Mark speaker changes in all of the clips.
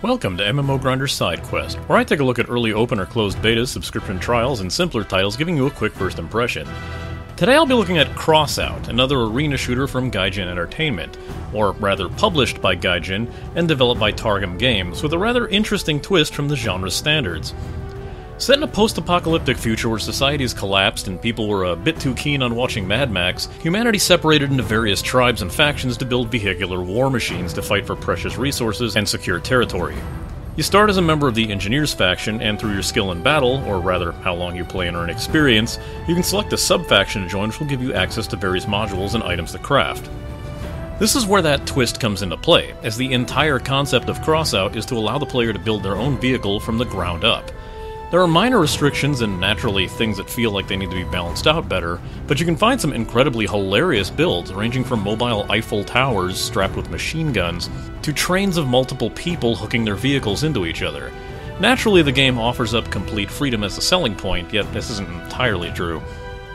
Speaker 1: Welcome to MMO Grinder Sidequest, where I take a look at early open or closed betas, subscription trials, and simpler titles, giving you a quick first impression. Today I'll be looking at Crossout, another arena shooter from Gaijin Entertainment, or rather published by Gaijin and developed by Targum Games, with a rather interesting twist from the genre's standards. Set in a post-apocalyptic future where society has collapsed and people were a bit too keen on watching Mad Max, humanity separated into various tribes and factions to build vehicular war machines to fight for precious resources and secure territory. You start as a member of the Engineers faction, and through your skill in battle, or rather how long you play and earn experience, you can select a sub-faction to join which will give you access to various modules and items to craft. This is where that twist comes into play, as the entire concept of Crossout is to allow the player to build their own vehicle from the ground up. There are minor restrictions and naturally things that feel like they need to be balanced out better, but you can find some incredibly hilarious builds ranging from mobile Eiffel towers strapped with machine guns to trains of multiple people hooking their vehicles into each other. Naturally, the game offers up complete freedom as a selling point, yet this isn't entirely true.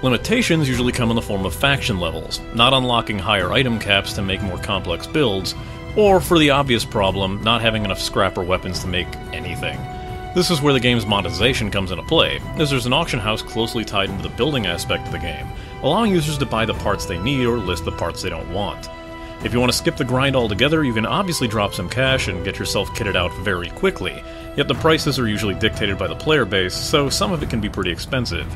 Speaker 1: Limitations usually come in the form of faction levels, not unlocking higher item caps to make more complex builds, or, for the obvious problem, not having enough scrap or weapons to make anything. This is where the game's monetization comes into play, as there's an auction house closely tied into the building aspect of the game, allowing users to buy the parts they need or list the parts they don't want. If you want to skip the grind altogether, you can obviously drop some cash and get yourself kitted out very quickly, yet the prices are usually dictated by the player base, so some of it can be pretty expensive.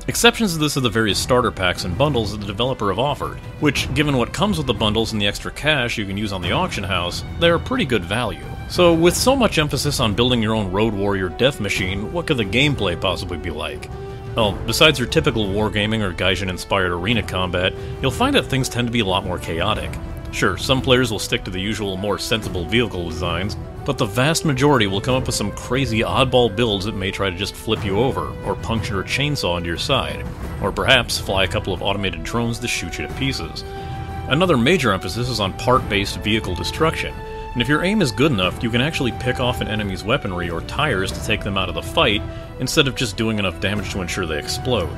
Speaker 1: Exceptions to this are the various starter packs and bundles that the developer have offered, which, given what comes with the bundles and the extra cash you can use on the auction house, they're pretty good value. So with so much emphasis on building your own Road Warrior death machine, what could the gameplay possibly be like? Well, besides your typical wargaming or Gaijin-inspired arena combat, you'll find that things tend to be a lot more chaotic. Sure, some players will stick to the usual, more sensible vehicle designs, but the vast majority will come up with some crazy oddball builds that may try to just flip you over, or puncture a chainsaw into your side, or perhaps fly a couple of automated drones to shoot you to pieces. Another major emphasis is on part-based vehicle destruction, and if your aim is good enough, you can actually pick off an enemy's weaponry or tires to take them out of the fight, instead of just doing enough damage to ensure they explode.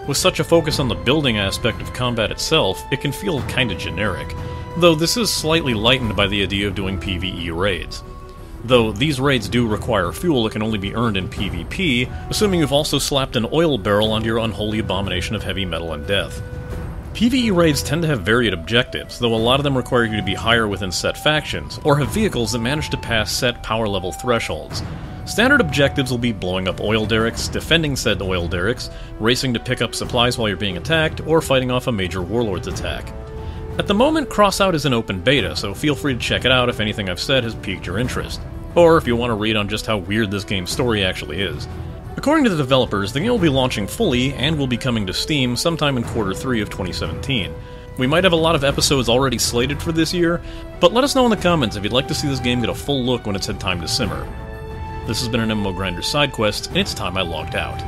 Speaker 1: With such a focus on the building aspect of combat itself, it can feel kinda generic, though this is slightly lightened by the idea of doing PvE raids. Though these raids do require fuel that can only be earned in PvP, assuming you've also slapped an oil barrel onto your unholy abomination of heavy metal and death. PvE raids tend to have varied objectives, though a lot of them require you to be higher within set factions, or have vehicles that manage to pass set power level thresholds. Standard objectives will be blowing up oil derricks, defending said oil derricks, racing to pick up supplies while you're being attacked, or fighting off a major warlord's attack. At the moment, Crossout is an open beta, so feel free to check it out if anything I've said has piqued your interest, or if you want to read on just how weird this game's story actually is. According to the developers, the game will be launching fully and will be coming to Steam sometime in Q3 of 2017. We might have a lot of episodes already slated for this year, but let us know in the comments if you'd like to see this game get a full look when it's had time to simmer. This has been an MMO Grinder Sidequest, and it's time I logged out.